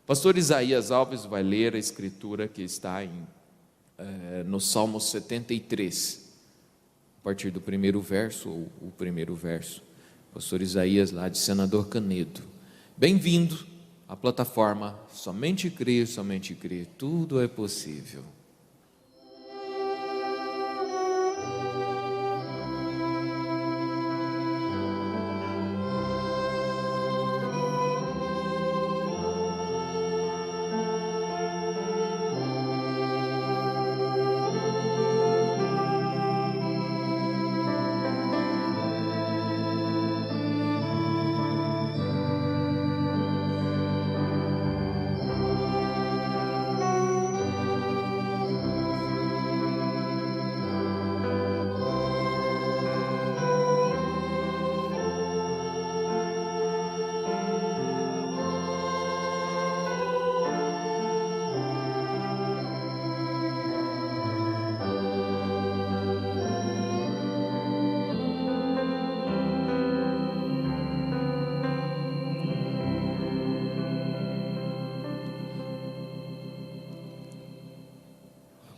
Pastor Isaías Alves vai ler a escritura que está no Salmo 73, a partir do primeiro verso, ou o primeiro verso. Pastor Isaías, lá de Senador Canedo. Bem-vindo à plataforma Somente Crer, tudo é possível.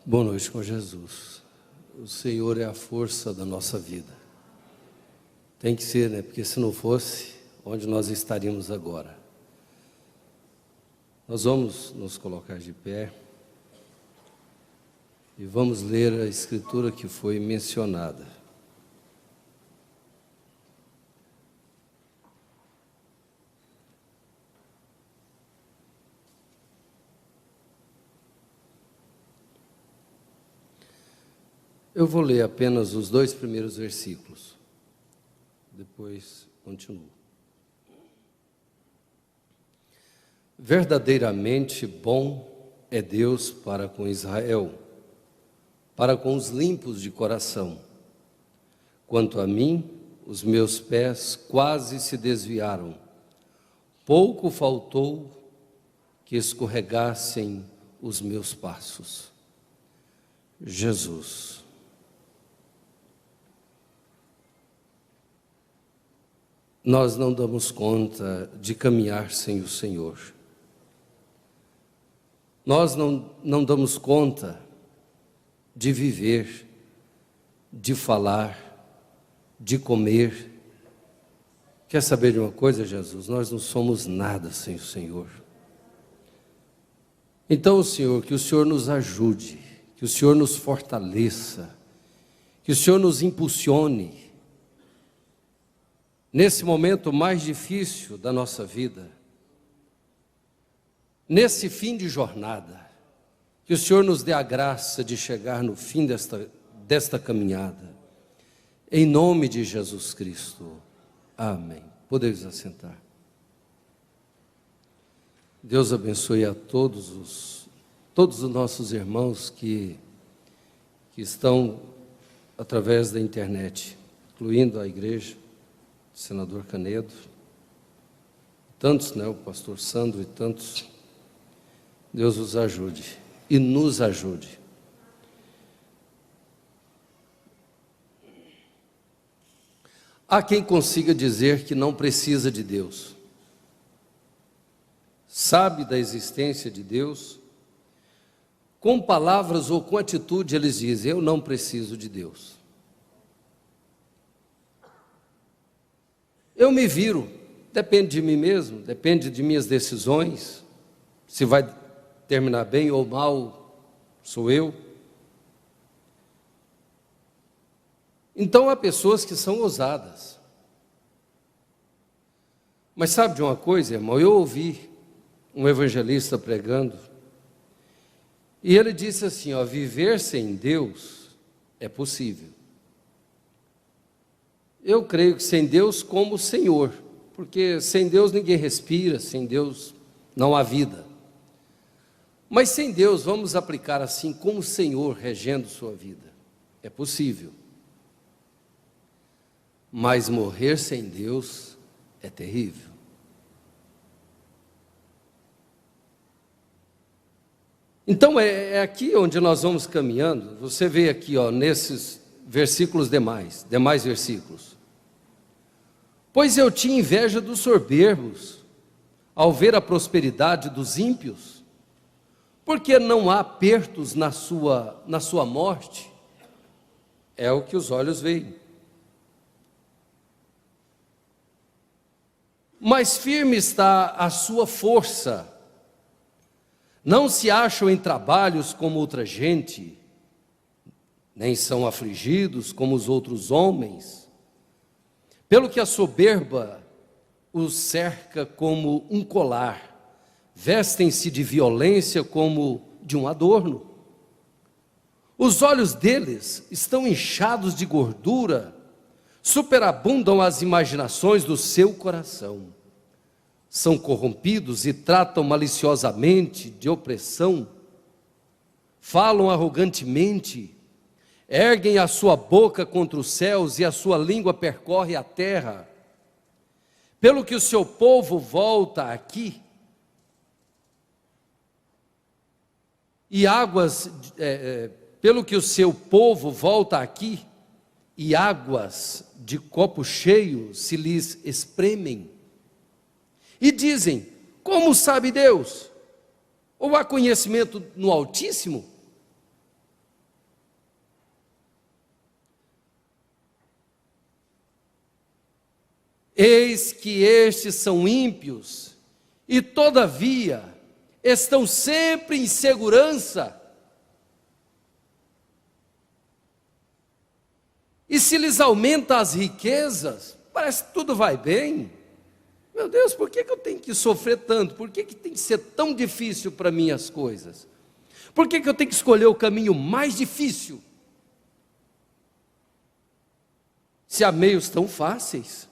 Boa noite com Jesus. O Senhor é a força da nossa vida. Tem que ser, né? Porque se não fosse, onde nós estaríamos agora? Nós vamos nos colocar de pé e vamos ler a escritura que foi mencionada. Eu vou ler apenas os 2 primeiros versículos, depois continuo. Verdadeiramente bom é Deus para com Israel, para com os limpos de coração. Quanto a mim, os meus pés quase se desviaram, pouco faltou que escorregassem os meus passos. Jesus. Nós não damos conta de caminhar sem o Senhor. Nós não damos conta de viver, de falar, de comer. Quer saber de uma coisa, Jesus? Nós não somos nada sem o Senhor. Então, Senhor, que o Senhor nos ajude, que o Senhor nos fortaleça, que o Senhor nos impulsione, nesse momento mais difícil da nossa vida, nesse fim de jornada, que o Senhor nos dê a graça de chegar no fim desta caminhada, em nome de Jesus Cristo, amém. Podemos assentar. Deus abençoe a todos os nossos irmãos que estão através da internet, incluindo a igreja, Senador Canedo, tantos, né, o pastor Sandro e tantos. Deus os ajude e nos ajude. Há quem consiga dizer que não precisa de Deus, sabe da existência de Deus, com palavras ou com atitude eles dizem: eu não preciso de Deus. Eu me viro, depende de mim mesmo, depende de minhas decisões, se vai terminar bem ou mal, sou eu. Então há pessoas que são ousadas. Mas sabe de uma coisa, irmão? Eu ouvi um evangelista pregando, e ele disse assim, ó, viver sem Deus é possível. Eu creio que sem Deus como Senhor, porque sem Deus ninguém respira, sem Deus não há vida. Mas sem Deus, vamos aplicar assim, como Senhor regendo sua vida. É possível. Mas morrer sem Deus é terrível. Então é aqui onde nós vamos caminhando. Você vê aqui, ó, nesses versículos demais versículos. Pois eu tinha inveja dos soberbos, ao ver a prosperidade dos ímpios? Porque não há apertos na sua morte? É o que os olhos veem. Mais firme está a sua força. Não se acham em trabalhos como outra gente, nem são afligidos como os outros homens. Pelo que a soberba os cerca como um colar, vestem-se de violência como de um adorno. Os olhos deles estão inchados de gordura, superabundam as imaginações do seu coração. São corrompidos e tratam maliciosamente de opressão, falam arrogantemente, erguem a sua boca contra os céus e a sua língua percorre a terra. Pelo que o seu povo volta aqui, e pelo que o seu povo volta aqui, e águas de copo cheio se lhes espremem. E dizem: como sabe Deus? Ou há conhecimento no Altíssimo? Eis que estes são ímpios, e todavia estão sempre em segurança. E se lhes aumenta as riquezas, parece que tudo vai bem. Meu Deus, por que eu tenho que sofrer tanto? Por que tem que ser tão difícil para mim as coisas? Por que eu tenho que escolher o caminho mais difícil? Se há meios tão fáceis.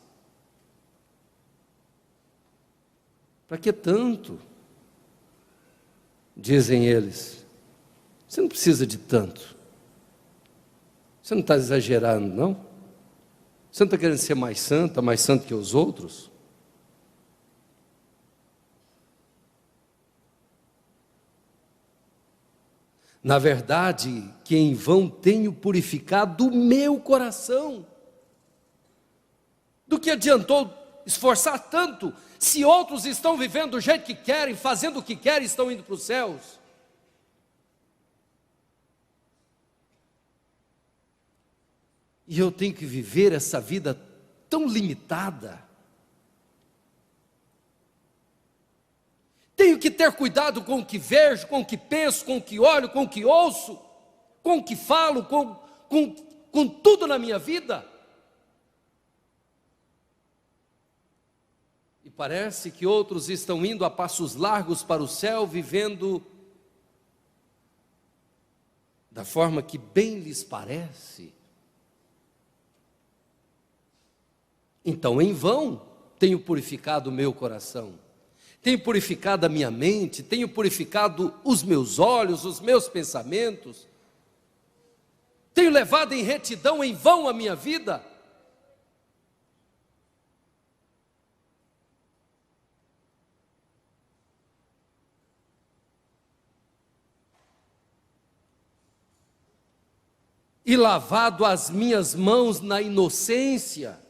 Para que tanto? Dizem eles. Você não precisa de tanto. Você não está exagerando, não? Você não está querendo ser mais santo que os outros? Na verdade, que em vão tenho purificado o meu coração. Do que adiantou esforçar tanto, se outros estão vivendo do jeito que querem, fazendo o que querem, estão indo para os céus? E eu tenho que viver essa vida tão limitada. Tenho que ter cuidado com o que vejo, com o que penso, com o que olho, com o que ouço, com o que falo, com tudo na minha vida. E parece que outros estão indo a passos largos para o céu, vivendo da forma que bem lhes parece. Então, em vão, tenho purificado o meu coração, tenho purificado a minha mente, tenho purificado os meus olhos, os meus pensamentos, tenho levado em retidão em vão a minha vida. E lavado as minhas mãos na inocência,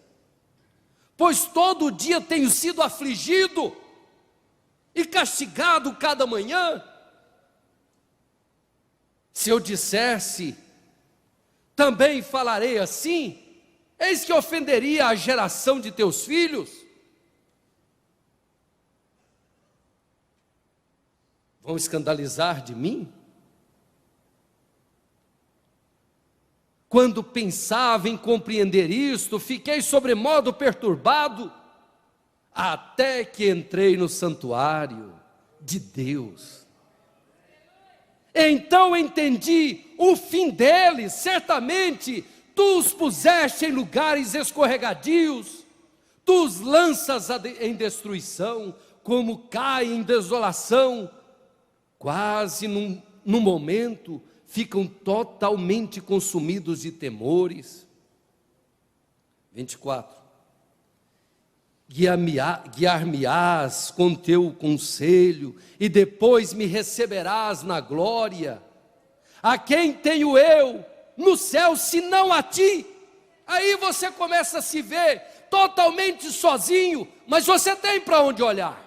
pois todo dia tenho sido afligido e castigado cada manhã. Se eu dissesse, também falarei assim, eis que ofenderia a geração de teus filhos. Vão escandalizar de mim? Quando pensava em compreender isto, fiquei sobremodo perturbado, até que entrei no santuário de Deus. Então entendi o fim deles. Certamente tu os puseste em lugares escorregadios, tu os lanças em destruição, como caem em desolação, quase num momento ficam totalmente consumidos de temores. 24. Guiar-me-ás com teu conselho, e depois me receberás na glória. A quem tenho eu no céu, senão a ti? Aí você começa a se ver totalmente sozinho, mas você tem para onde olhar.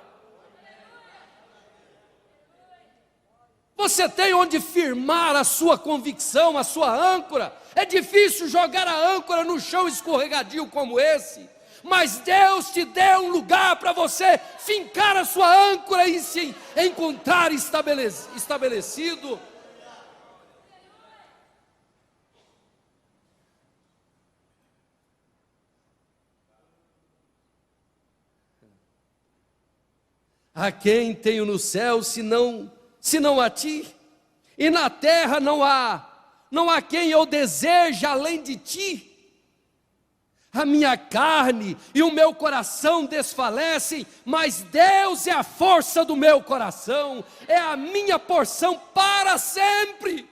Você tem onde firmar a sua convicção, a sua âncora. É difícil jogar a âncora no chão escorregadio como esse, mas Deus te deu um lugar para você fincar a sua âncora e se encontrar estabelecido. A quem tenho no céu, senão a ti? E na terra não há quem eu deseje além de ti. A minha carne e o meu coração desfalecem, mas Deus é a força do meu coração, é a minha porção para sempre.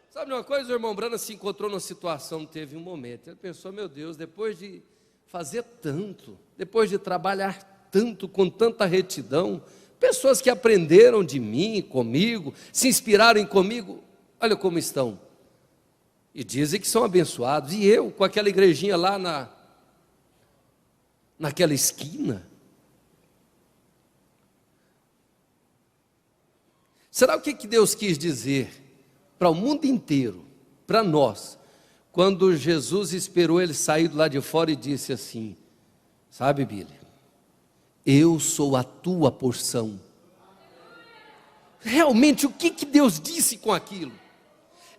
Sabe uma coisa, o irmão Brana se encontrou numa situação, teve um momento, ele pensou, meu Deus, depois de fazer tanto, depois de trabalhar tanto, com tanta retidão, pessoas que aprenderam de mim, comigo, se inspiraram comigo, olha como estão. E dizem que são abençoados. E eu, com aquela igrejinha lá naquela esquina. Será o que Deus quis dizer para o mundo inteiro, para nós, quando Jesus esperou ele sair do lado de fora e disse assim, sabe, Billy, eu sou a tua porção. Realmente, o que Deus disse com aquilo?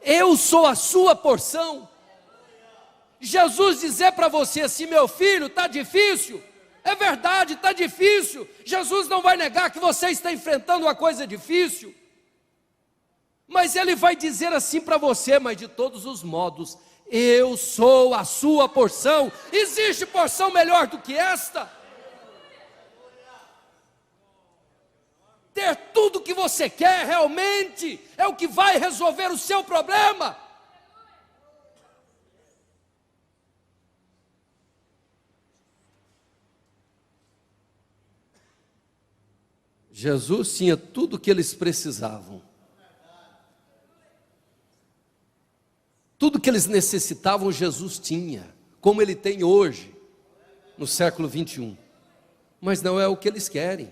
Eu sou a sua porção. Jesus dizer para você assim, meu filho, está difícil? É verdade, está difícil. Jesus não vai negar que você está enfrentando uma coisa difícil. Mas Ele vai dizer assim para você, mas de todos os modos, eu sou a sua porção. Existe porção melhor do que esta? Ter tudo que você quer realmente é o que vai resolver o seu problema. Jesus tinha tudo o que eles precisavam. Tudo que eles necessitavam, Jesus tinha, como Ele tem hoje, no século 21. Mas não é o que eles querem.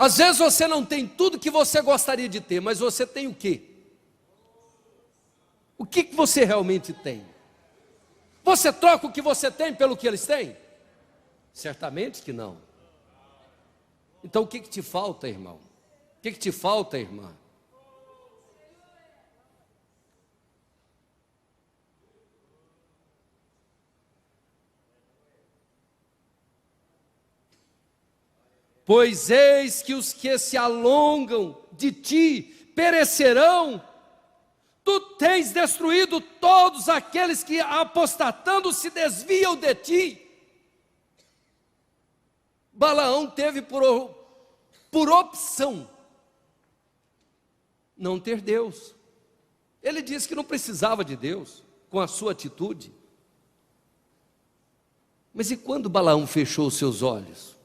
Às vezes você não tem tudo que você gostaria de ter, mas você tem o quê? O que você realmente tem? Você troca o que você tem pelo que eles têm? Certamente que não. Então o que te falta, irmão? O que te falta, irmã? Pois eis que os que se alongam de ti perecerão. Tu tens destruído todos aqueles que apostatando se desviam de ti. Balaão teve por opção não ter Deus. Ele disse que não precisava de Deus com a sua atitude. Mas e quando Balaão fechou os seus olhos?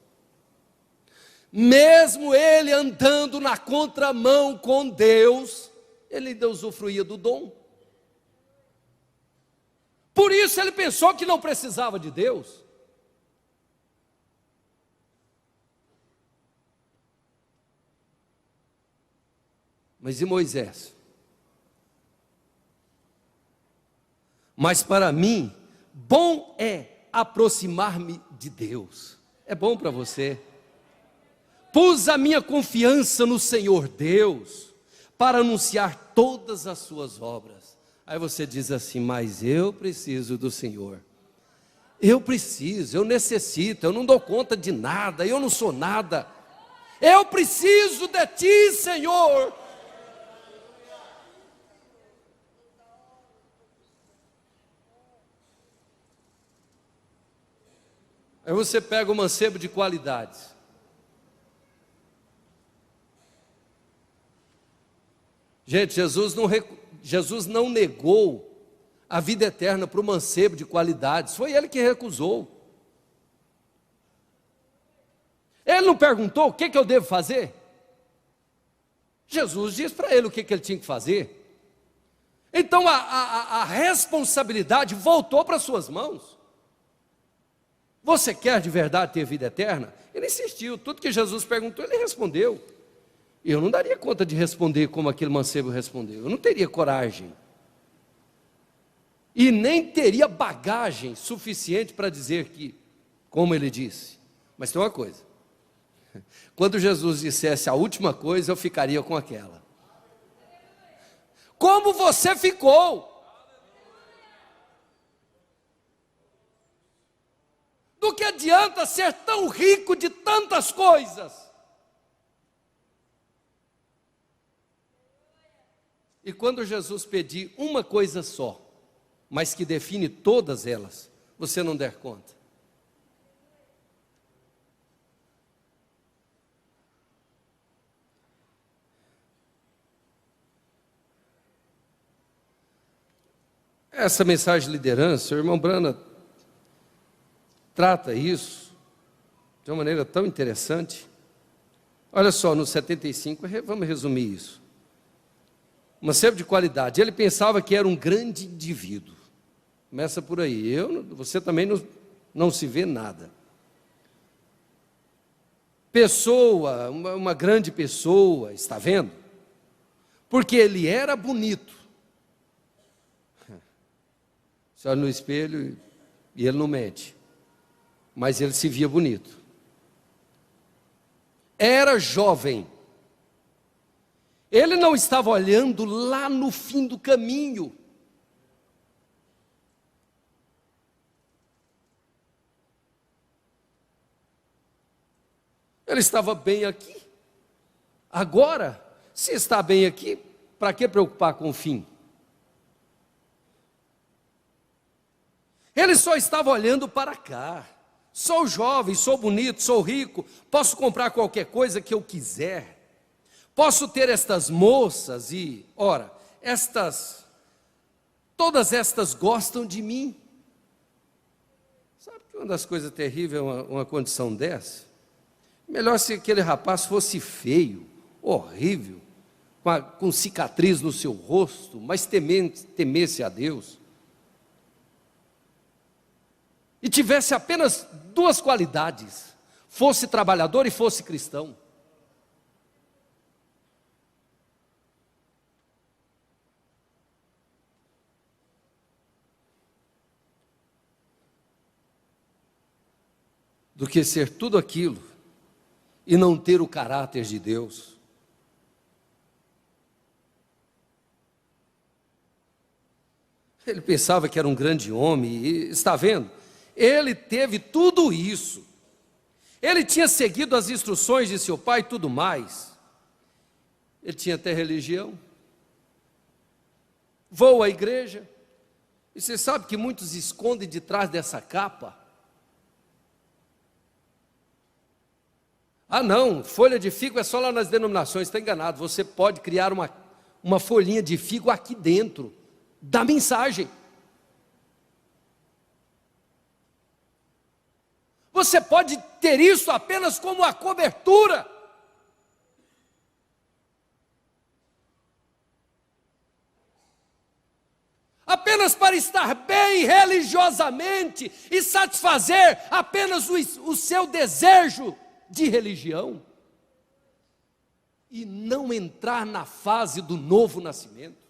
Mesmo ele andando na contramão com Deus, ele ainda usufruía do dom. Por isso ele pensou que não precisava de Deus. Mas e Moisés? Mas para mim, bom é aproximar-me de Deus. É bom para você? Pus a minha confiança no Senhor Deus, para anunciar todas as suas obras. Aí você diz assim, mas eu preciso do Senhor. Eu preciso, eu necessito, eu não dou conta de nada, eu não sou nada. Eu preciso de Ti, Senhor. Aí você pega o mancebo de qualidades. Gente, Jesus não negou a vida eterna para o mancebo de qualidades, foi ele que recusou. Ele não perguntou o que eu devo fazer? Jesus disse para ele o que ele tinha que fazer. Então a responsabilidade voltou para suas mãos. Você quer de verdade ter vida eterna? Ele insistiu, tudo que Jesus perguntou, ele respondeu. Eu não daria conta de responder como aquele mancebo respondeu, eu não teria coragem. E nem teria bagagem suficiente para dizer que, como ele disse. Mas tem uma coisa, quando Jesus dissesse a última coisa, eu ficaria com aquela. Como você ficou? Do que adianta ser tão rico de tantas coisas? E quando Jesus pedir uma coisa só, mas que define todas elas, você não der conta. Essa mensagem de liderança, o irmão Brana trata isso de uma maneira tão interessante. Olha só, no 75, vamos resumir isso. Um mancebo de qualidade, ele pensava que era um grande indivíduo. Começa por aí, você também não se vê nada. Pessoa, uma grande pessoa, está vendo? Porque ele era bonito. Você olha no espelho e ele não mente. Mas ele se via bonito. Era jovem. Ele não estava olhando lá no fim do caminho. Ele estava bem aqui. Agora, se está bem aqui, para que preocupar com o fim? Ele só estava olhando para cá. Sou jovem, sou bonito, sou rico, posso comprar qualquer coisa que eu quiser. Posso ter estas moças e, ora, todas estas gostam de mim. Sabe que uma das coisas terríveis é uma condição dessa? Melhor se aquele rapaz fosse feio, horrível, com cicatriz no seu rosto, mas temesse a Deus. E tivesse apenas duas qualidades, fosse trabalhador e fosse cristão. Do que ser tudo aquilo e não ter o caráter de Deus. Ele pensava que era um grande homem, e está vendo? Ele teve tudo isso. Ele tinha seguido as instruções de seu pai e tudo mais. Ele tinha até religião. Vou à igreja. E você sabe que muitos escondem de trás dessa capa. Ah não, folha de figo é só lá nas denominações, está enganado. Você pode criar uma folhinha de figo aqui dentro da mensagem. Você pode ter isso apenas como a cobertura. Apenas para estar bem religiosamente e satisfazer apenas o seu desejo de religião. E não entrar na fase do novo nascimento.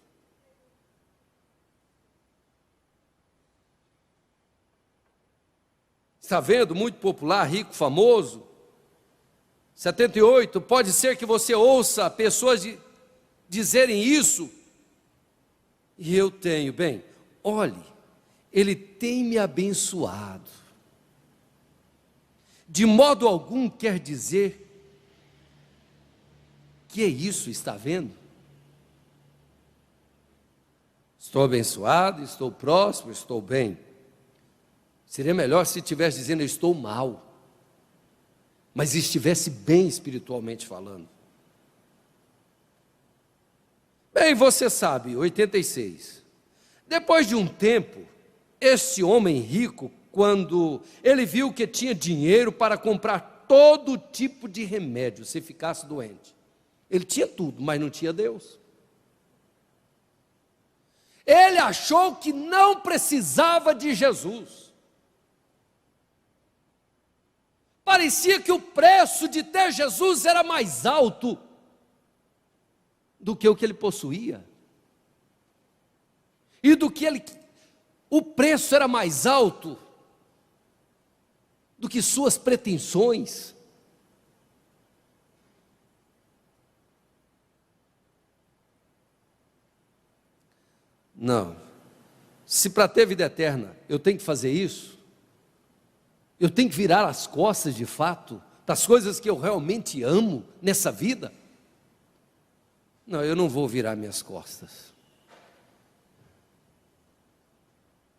Está vendo? Muito popular, rico, famoso. 78, pode ser que você ouça pessoas dizerem isso. E eu tenho, bem, olhe, ele tem me abençoado. De modo algum quer dizer que é isso, está vendo? Estou abençoado, estou próspero, estou bem. Seria melhor se estivesse dizendo eu estou mal, mas estivesse bem espiritualmente falando. Bem, você sabe, 86. Depois de um tempo, esse homem rico, quando ele viu que tinha dinheiro para comprar todo tipo de remédio, se ficasse doente. Ele tinha tudo, mas não tinha Deus. Ele achou que não precisava de Jesus. Parecia que o preço de ter Jesus era mais alto do que o que ele possuía. E o preço era mais alto do que suas pretensões. Não. Se para ter vida eterna eu tenho que fazer isso, eu tenho que virar as costas de fato das coisas que eu realmente amo nessa vida. Não, eu não vou virar minhas costas.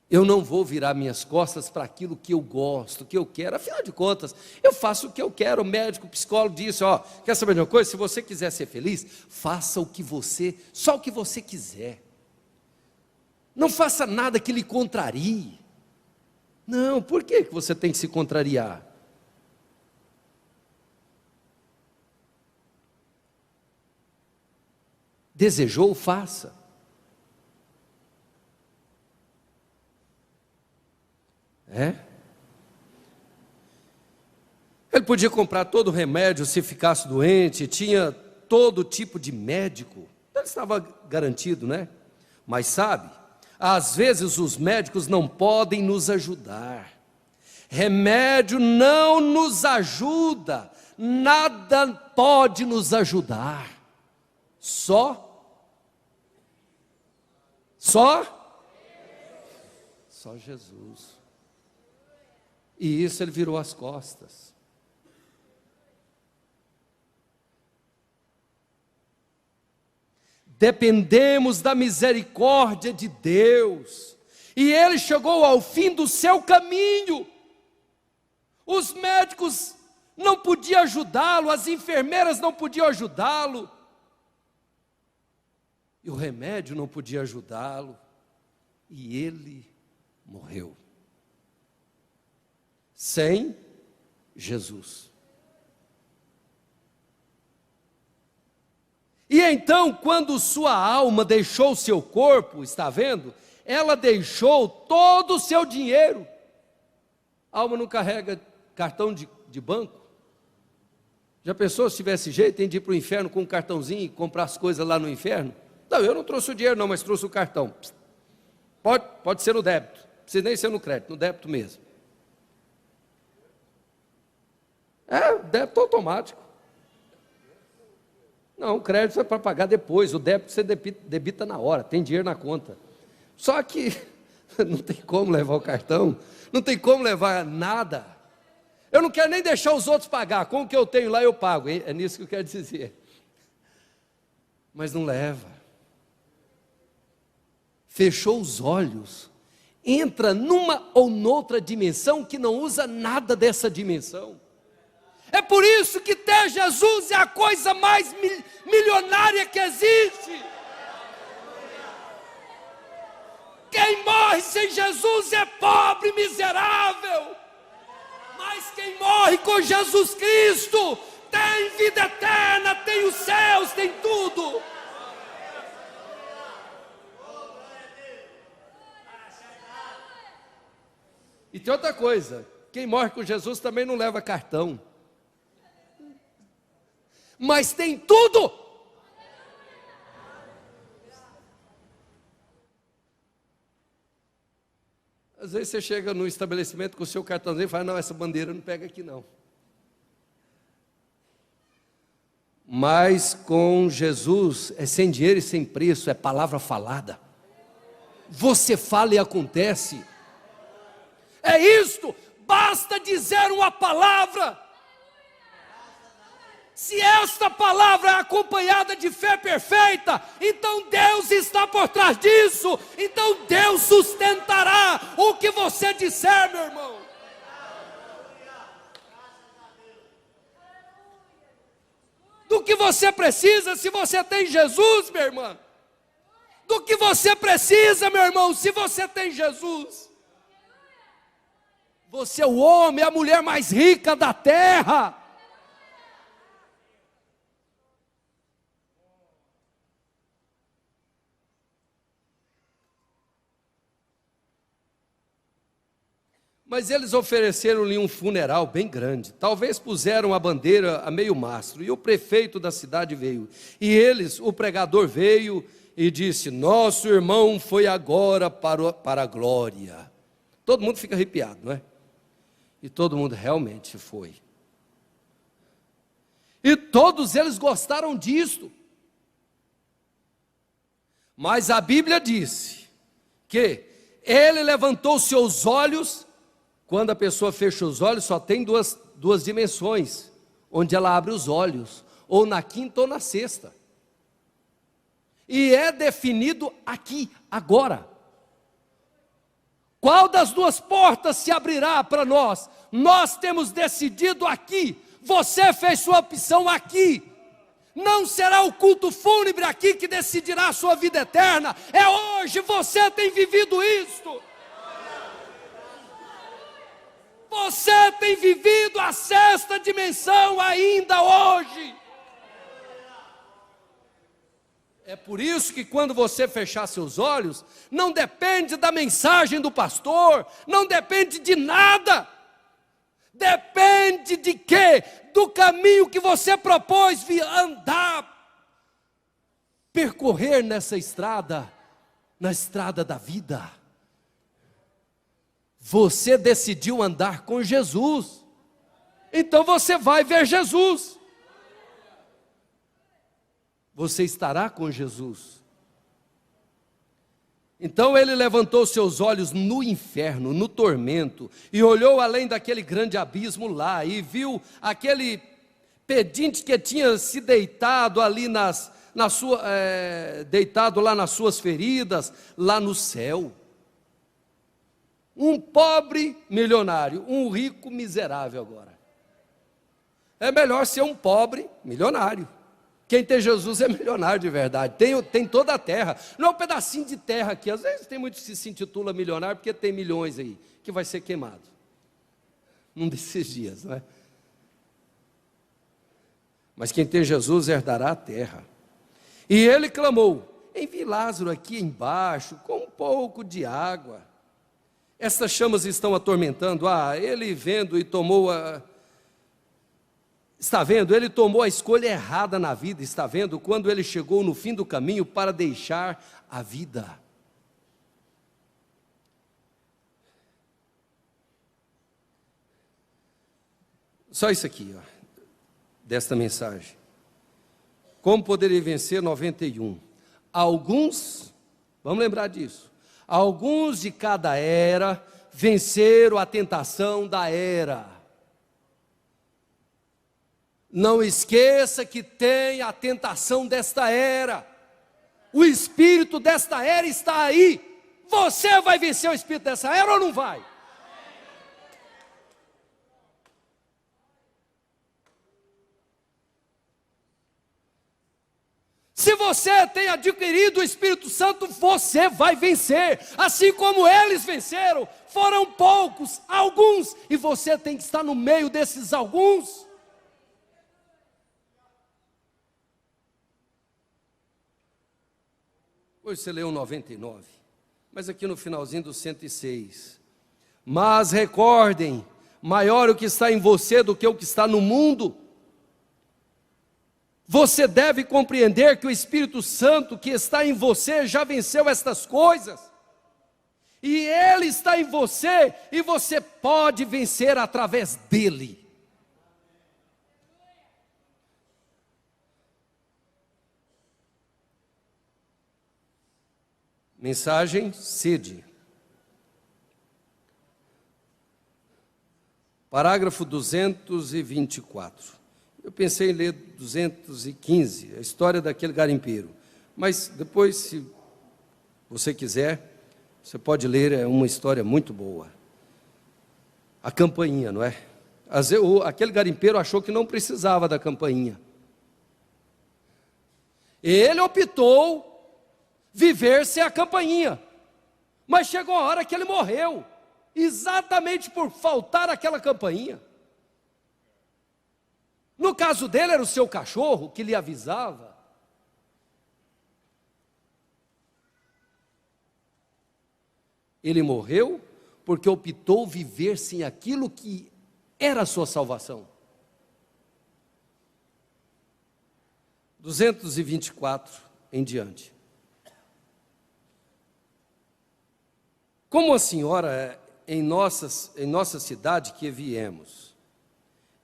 Eu não vou virar minhas costas para aquilo que eu gosto, que eu quero. Afinal de contas, eu faço o que eu quero. O médico, o psicólogo disse, quer saber de uma coisa? Se você quiser ser feliz, faça só o que você quiser. Não faça nada que lhe contrarie. Não, por que você tem que se contrariar? Desejou, faça. Ele podia comprar todo o remédio se ficasse doente, tinha todo tipo de médico, ele estava garantido, né? Mas sabe, às vezes os médicos não podem nos ajudar, remédio não nos ajuda, nada pode nos ajudar, só Jesus. E isso ele virou as costas. Dependemos da misericórdia de Deus, e ele chegou ao fim do seu caminho. Os médicos não podiam ajudá-lo, as enfermeiras não podiam ajudá-lo, e o remédio não podia ajudá-lo, e ele morreu sem Jesus. E então, quando sua alma deixou o seu corpo, está vendo? Ela deixou todo o seu dinheiro. A alma não carrega cartão de banco? Já pensou se tivesse jeito, tem de ir para o inferno com um cartãozinho e comprar as coisas lá no inferno? Não, eu não trouxe o dinheiro não, mas trouxe o cartão. Pode ser no débito, não precisa nem ser no crédito, no débito mesmo. Débito automático. Não, o crédito é para pagar depois, o débito você debita na hora, tem dinheiro na conta. Só que não tem como levar o cartão, não tem como levar nada. Eu não quero nem deixar os outros pagar, com o que eu tenho lá eu pago, é nisso que eu quero dizer. Mas não leva. Fechou os olhos, entra numa ou noutra dimensão que não usa nada dessa dimensão. É por isso que ter Jesus é a coisa mais milionária que existe. Quem morre sem Jesus é pobre, miserável. Mas quem morre com Jesus Cristo tem vida eterna, tem os céus, tem tudo. E tem outra coisa, quem morre com Jesus também não leva cartão. Mas tem tudo. Às vezes você chega no estabelecimento com o seu cartãozinho e fala, não, essa bandeira não pega aqui não. Mas com Jesus é sem dinheiro e sem preço, é palavra falada. Você fala e acontece. É isto, basta dizer uma palavra. Se esta palavra é acompanhada de fé perfeita, então Deus está por trás disso, então Deus sustentará o que você disser, meu irmão. Do que você precisa se você tem Jesus, minha irmã? Do que você precisa, meu irmão, se você tem Jesus? Você é o homem, a mulher mais rica da terra. Mas eles ofereceram-lhe um funeral bem grande. Talvez puseram a bandeira a meio mastro. E o prefeito da cidade veio. E o pregador veio e disse: nosso irmão foi agora para a glória. Todo mundo fica arrepiado, não é? E todo mundo realmente foi. E todos eles gostaram disto. Mas a Bíblia disse que ele levantou seus olhos. Quando a pessoa fecha os olhos, só tem duas dimensões, onde ela abre os olhos, ou na quinta ou na sexta. E é definido aqui, agora. Qual das duas portas se abrirá para nós? Nós temos decidido aqui, você fez sua opção aqui. Não será o culto fúnebre aqui que decidirá a sua vida eterna, é hoje, você tem vivido isto. Você tem vivido a sexta dimensão ainda hoje. É por isso que quando você fechar seus olhos, não depende da mensagem do pastor, não depende de nada. Depende de quê? Do caminho que você propôs andar, percorrer nessa estrada, na estrada da vida. Você decidiu andar com Jesus, então você vai ver Jesus. Você estará com Jesus. Então ele levantou seus olhos no inferno, no tormento, e olhou além daquele grande abismo lá, e viu aquele pedinte que tinha se deitado ali deitado lá nas suas feridas, lá no céu. Um pobre milionário, um rico miserável agora. É melhor ser um pobre milionário. Quem tem Jesus é milionário de verdade, tem toda a terra, não é um pedacinho de terra aqui. Às vezes tem muitos que se intitula milionário porque tem milhões aí, que vai ser queimado num desses dias, não é? Mas quem tem Jesus herdará a terra. E ele clamou: envie Lázaro aqui embaixo com um pouco de água. Estas chamas estão atormentando. Ele vendo e tomou está vendo, ele tomou a escolha errada na vida. Está vendo, quando ele chegou no fim do caminho para deixar a vida. Só isso aqui, desta mensagem. Como poderia vencer 91? Alguns, vamos lembrar disso, alguns de cada era venceram a tentação da era. Não esqueça que tem a tentação desta era. O espírito desta era está aí. Você vai vencer o espírito dessa era ou não vai? Se você tem adquirido o Espírito Santo, você vai vencer, assim como eles venceram. Foram poucos, alguns, e você tem que estar no meio desses alguns. Hoje você leu 99, mas aqui no finalzinho do 106. Mas recordem, maior o que está em você do que o que está no mundo. Você deve compreender que o Espírito Santo que está em você já venceu estas coisas. E Ele está em você, e você pode vencer através dEle. Mensagem sede. Parágrafo 224. Eu pensei em ler 215, a história daquele garimpeiro. Mas depois, se você quiser, você pode ler, é uma história muito boa. A campainha, não é? Aquele garimpeiro achou que não precisava da campainha. Ele optou viver sem a campainha. Mas chegou a hora que ele morreu, exatamente por faltar aquela campainha. No caso dele era o seu cachorro que lhe avisava. Ele morreu porque optou viver sem aquilo que era a sua salvação. 224 em diante. Como a senhora, em nossa cidade que viemos,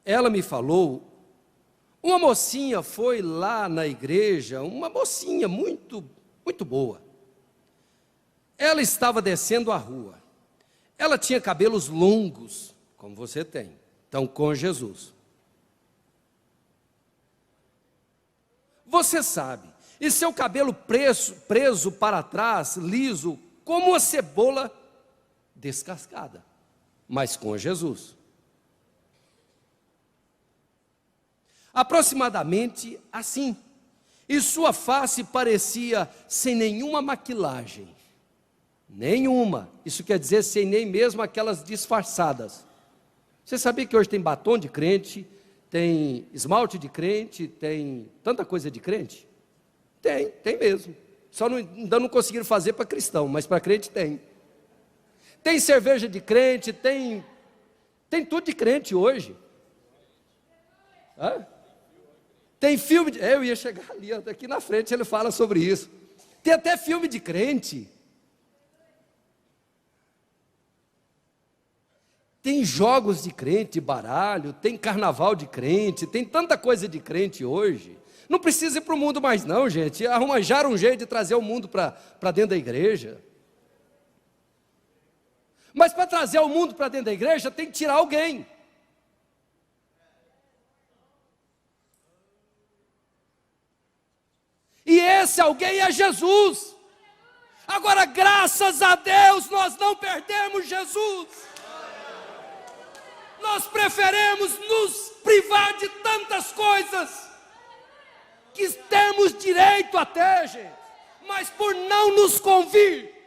ela me falou, uma mocinha foi lá na igreja, uma mocinha muito, muito boa. Ela estava descendo a rua. Ela tinha cabelos longos, como você tem, então com Jesus. Você sabe, e seu cabelo preso para trás, liso, como uma cebola descascada, mas com Jesus. Aproximadamente assim, e sua face parecia sem nenhuma maquilagem, nenhuma, isso quer dizer sem nem mesmo aquelas disfarçadas. Você sabia que hoje tem batom de crente, tem esmalte de crente, tem tanta coisa de crente? Tem mesmo, só ainda não conseguiram fazer para cristão, mas para crente tem. Tem cerveja de crente, tem tudo de crente hoje. Hã? Tem filme, eu ia chegar ali, aqui na frente ele fala sobre isso. Tem até filme de crente. Tem jogos de crente, baralho, tem carnaval de crente, tem tanta coisa de crente hoje. Não precisa ir para o mundo mais não, gente. Arranjaram um jeito de trazer o mundo para dentro da igreja. Mas para trazer o mundo para dentro da igreja, tem que tirar alguém. E esse alguém é Jesus. Agora, graças a Deus, nós não perdemos Jesus. Nós preferimos nos privar de tantas coisas que temos direito até, gente, mas por não nos convir.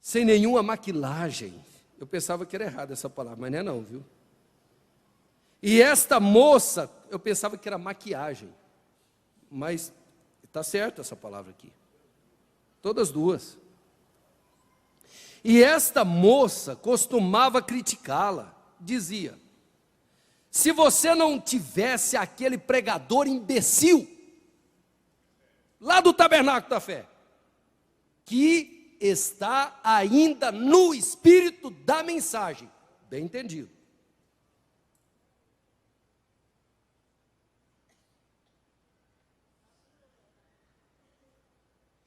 Sem nenhuma maquilagem. Eu pensava que era errado essa palavra, mas não é não, viu? E esta moça, eu pensava que era maquiagem, mas está certo essa palavra aqui. Todas duas. E esta moça costumava criticá-la, dizia, se você não tivesse aquele pregador imbecil, lá do Tabernáculo da Fé, que está ainda no espírito da mensagem, bem entendido.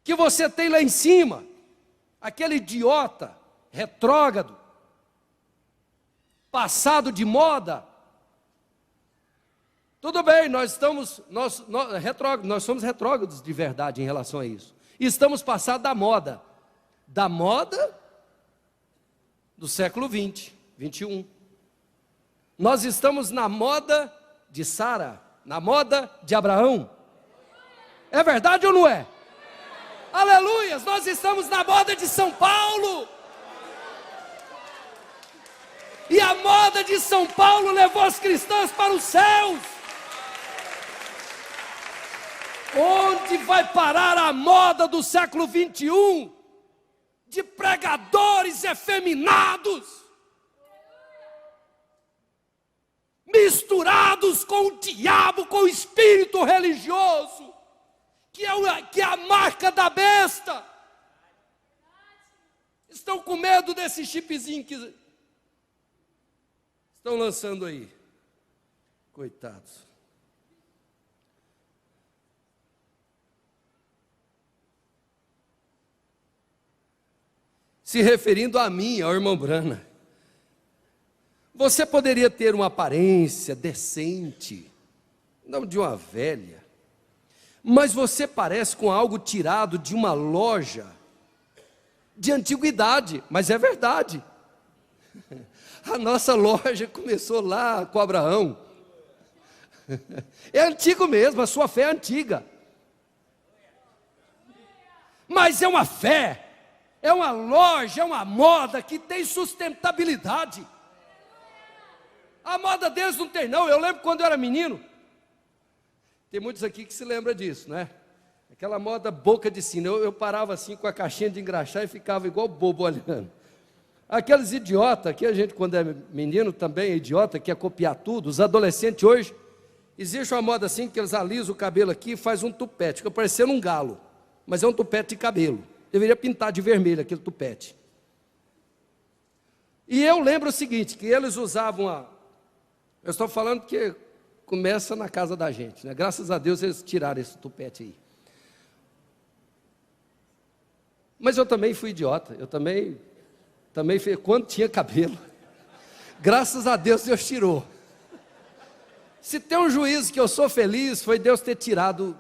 Que você tem lá em cima, aquele idiota, retrógrado, passado de moda. Tudo bem, nós somos retrógrados de verdade em relação a isso. E estamos passados da moda do século 20, 21. Nós estamos na moda de Sara, na moda de Abraão. É verdade ou não é? Aleluias, nós estamos na moda de São Paulo. E a moda de São Paulo levou os cristãos para os céus. Onde vai parar a moda do século 21? De pregadores efeminados, misturados com o diabo, com o espírito religioso, que é a marca da besta. Estão com medo desse chipzinho que estão lançando aí. Coitados. Se referindo a mim, ao irmão Brana, você poderia ter uma aparência decente, não de uma velha, mas você parece com algo tirado de uma loja de antiguidade, mas é verdade. A nossa loja começou lá com Abraão. É antigo mesmo, a sua fé é antiga. Mas é uma fé, é uma loja, é uma moda que tem sustentabilidade. A moda deles não tem não. Eu lembro quando eu era menino, Tem muitos aqui que se lembram disso, né? Aquela moda boca de sino. Eu parava assim com a caixinha de engraxar e ficava igual bobo olhando. Aqueles idiotas, que a gente quando é menino também é idiota, quer copiar tudo. Os adolescentes hoje, existe uma moda assim que eles alisam o cabelo aqui e faz um tupete, fica parecendo um galo, mas é um tupete de cabelo. Deveria pintar de vermelho aquele tupete. E eu lembro o seguinte, que eles usavam eu estou falando que começa na casa da gente, né? Graças a Deus eles tiraram esse tupete aí. Mas eu também fui idiota, eu também quando tinha cabelo, graças a Deus tirou. Se tem um juízo que eu sou feliz, foi Deus ter tirado.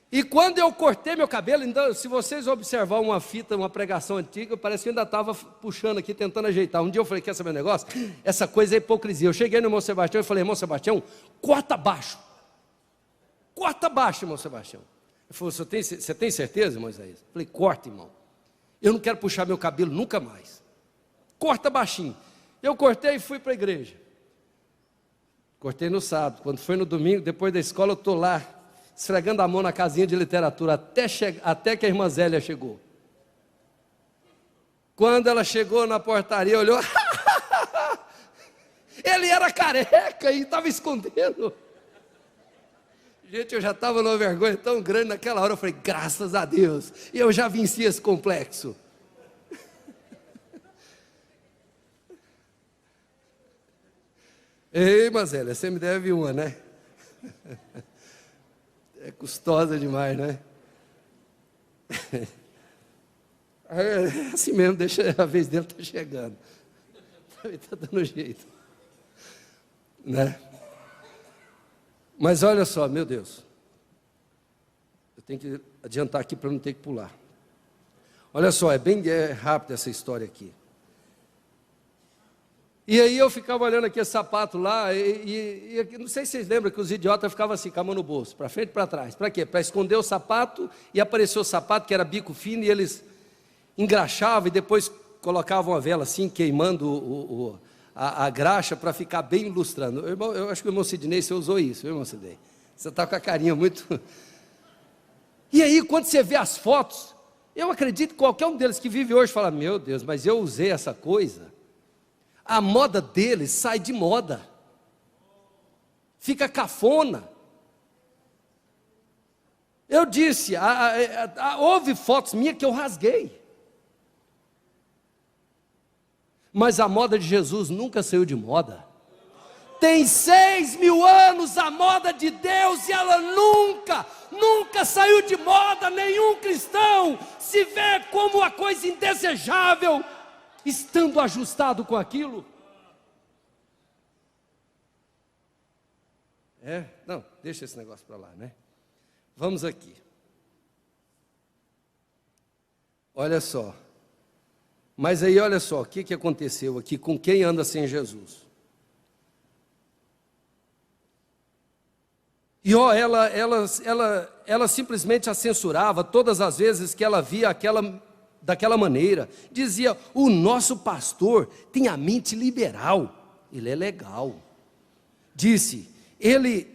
E quando eu cortei meu cabelo, então, se vocês observar uma fita, uma pregação antiga, parece que eu ainda estava puxando aqui, tentando ajeitar. Um dia eu falei, quer saber um negócio? Essa coisa é hipocrisia. Eu cheguei no irmão Sebastião e falei, irmão Sebastião, corta baixo. Corta baixo, irmão Sebastião. Ele falou, você tem certeza, irmão Isaías? Eu falei, corta, irmão. Eu não quero puxar meu cabelo nunca mais. Corta baixinho. Eu cortei e fui para a igreja. Cortei no sábado. Quando foi no domingo, depois da escola, eu estou lá, esfregando a mão na casinha de literatura, até que a irmã Zélia chegou. Quando ela chegou na portaria, olhou, ele era careca e estava escondendo. Gente, eu já estava numa vergonha tão grande naquela hora, eu falei, graças a Deus, eu já venci esse complexo. Ei, Mazélia, você me deve uma, né? É custosa demais, né? É assim mesmo, deixa a vez dele tá chegando. Está dando jeito, né? Mas olha só, meu Deus, eu tenho que adiantar aqui para não ter que pular. Olha só, é bem rápida essa história aqui. E aí eu ficava olhando aquele sapato lá, e não sei se vocês lembram que os idiotas ficavam assim, com a mão no bolso, para frente e para trás. Para quê? Para esconder o sapato, e apareceu o sapato que era bico fino, e eles engraxavam e depois colocavam a vela assim, queimando a graxa para ficar bem ilustrando. Eu acho que o irmão Sidney, você usou isso, irmão Sidney? Você está com a carinha muito... E aí, quando você vê as fotos, eu acredito que qualquer um deles que vive hoje fala, meu Deus, mas eu usei essa coisa. A moda deles sai de moda. Fica cafona. Eu disse, houve fotos minhas que eu rasguei. Mas a moda de Jesus nunca saiu de moda. Tem 6.000 anos a moda de Deus e ela nunca saiu de moda. Nenhum cristão se vê como uma coisa indesejável, estando ajustado com aquilo. Não, deixa esse negócio para lá, né? Vamos aqui. Olha só. Mas aí olha só, o que aconteceu aqui com quem anda sem Jesus? E ela simplesmente a censurava todas as vezes que ela via daquela maneira. Dizia, o nosso pastor tem a mente liberal, ele é legal. Disse, ele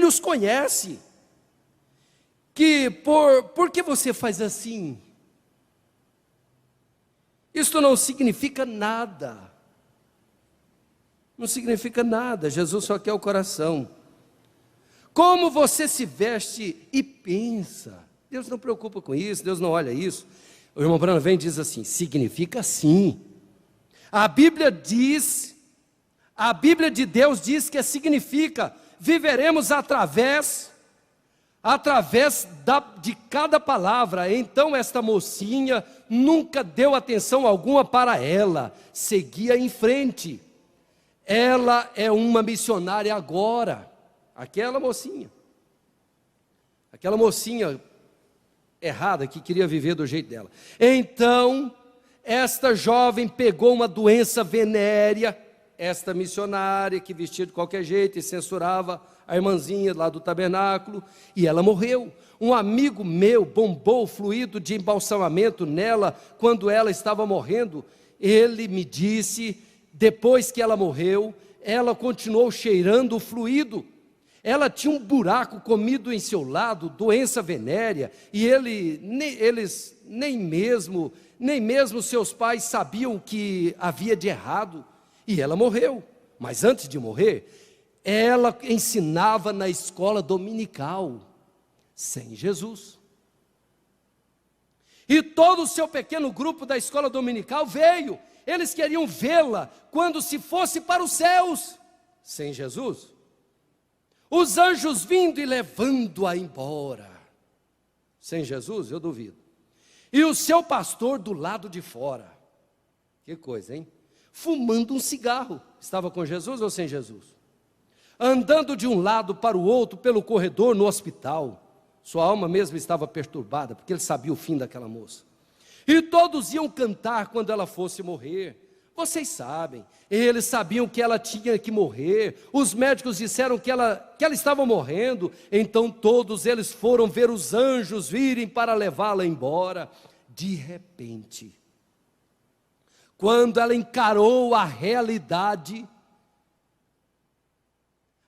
os conhece. Por que você faz assim? Isto não significa nada. Não significa nada. Jesus só quer o coração. Como você se veste e pensa. Deus não preocupa com isso, Deus não olha isso. O irmão Branham vem e diz assim, significa sim. A Bíblia de Deus diz que significa, viveremos através de cada palavra. Então esta mocinha nunca deu atenção alguma para ela, seguia em frente. Ela é uma missionária agora. Aquela mocinha errada que queria viver do jeito dela. Então esta jovem pegou uma doença venérea, esta missionária que vestia de qualquer jeito e censurava a irmãzinha lá do tabernáculo, e ela morreu. Um amigo meu bombou fluido de embalsamamento nela quando ela estava morrendo. Ele me disse, depois que ela morreu, ela continuou cheirando o fluido Ela tinha um buraco comido em seu lado, doença venérea, e eles nem mesmo seus pais sabiam o que havia de errado, e ela morreu. Mas antes de morrer, ela ensinava na escola dominical, sem Jesus. E todo o seu pequeno grupo da escola dominical veio. Eles queriam vê-la quando se fosse para os céus, sem Jesus. Os anjos vindo e levando-a embora. Sem Jesus, eu duvido. E o seu pastor do lado de fora. Que coisa, hein? Fumando um cigarro. Estava com Jesus ou sem Jesus? Andando de um lado para o outro pelo corredor no hospital. Sua alma mesmo estava perturbada, porque ele sabia o fim daquela moça. E todos iam cantar quando ela fosse morrer. Vocês sabem, eles sabiam que ela tinha que morrer. Os médicos disseram que ela estava morrendo. Então todos eles foram ver os anjos virem para levá-la embora. De repente, quando ela encarou a realidade,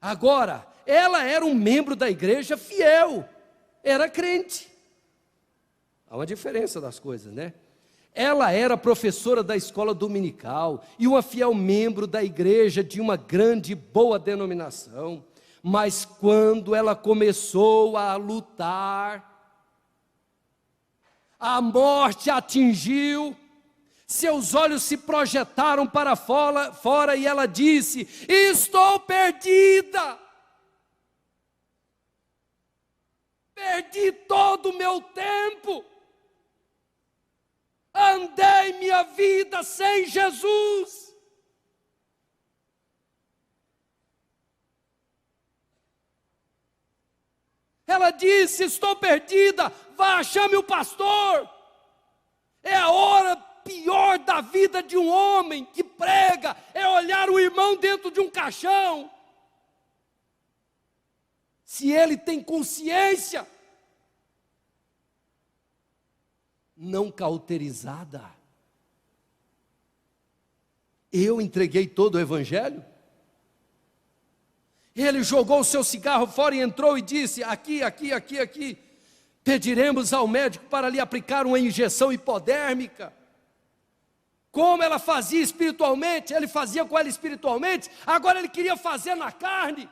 agora, ela era um membro da igreja fiel, era crente. Há uma diferença das coisas, né? Ela era professora da escola dominical e uma fiel membro da igreja de uma grande e boa denominação. Mas quando ela começou a lutar, a morte a atingiu, seus olhos se projetaram para fora e ela disse: estou perdida. Perdi todo o meu tempo. Andei minha vida sem Jesus. Ela disse: estou perdida, vá, chame o pastor. É a hora pior da vida de um homem que prega, é olhar o irmão dentro de um caixão. Se ele tem consciência não cauterizada. Eu entreguei todo o evangelho? Ele jogou o seu cigarro fora e entrou e disse: aqui. Pediremos ao médico para lhe aplicar uma injeção hipodérmica. Como ela fazia espiritualmente, ele fazia com ela espiritualmente, agora ele queria fazer na carne.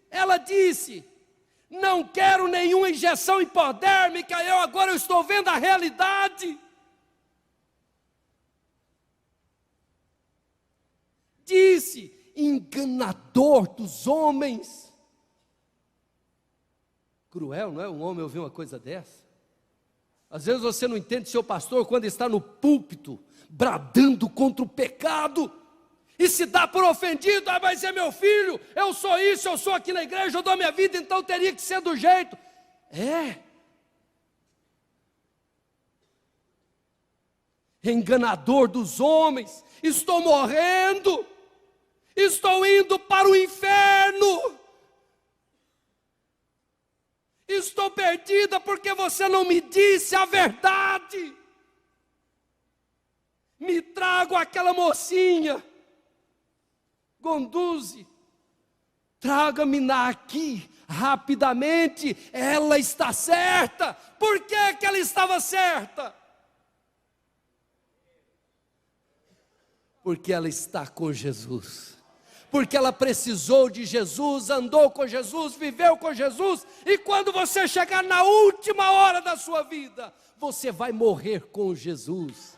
Ela disse: não quero nenhuma injeção hipodérmica, agora eu estou vendo a realidade. Disse: enganador dos homens. Cruel, não é? Um homem ouvir uma coisa dessa. Às vezes você não entende seu pastor quando está no púlpito, bradando contra o pecado, e se dá por ofendido. Mas é meu filho, eu sou isso, eu sou aqui na igreja, eu dou minha vida, então teria que ser do jeito. Enganador dos homens, estou morrendo, estou indo para o inferno, estou perdida porque você não me disse a verdade. Me trago aquela mocinha, conduze, traga-me aqui rapidamente, ela está certa. Por que ela estava certa? Porque ela está com Jesus, porque ela precisou de Jesus, andou com Jesus, viveu com Jesus, e quando você chegar na última hora da sua vida, você vai morrer com Jesus.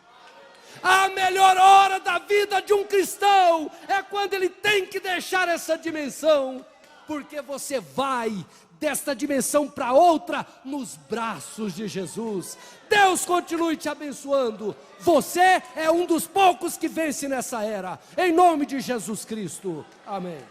A melhor hora da vida de um cristão é quando ele tem que deixar essa dimensão, porque você vai desta dimensão para outra nos braços de Jesus. Deus continue te abençoando. Você é um dos poucos que vence nessa era, em nome de Jesus Cristo. Amém.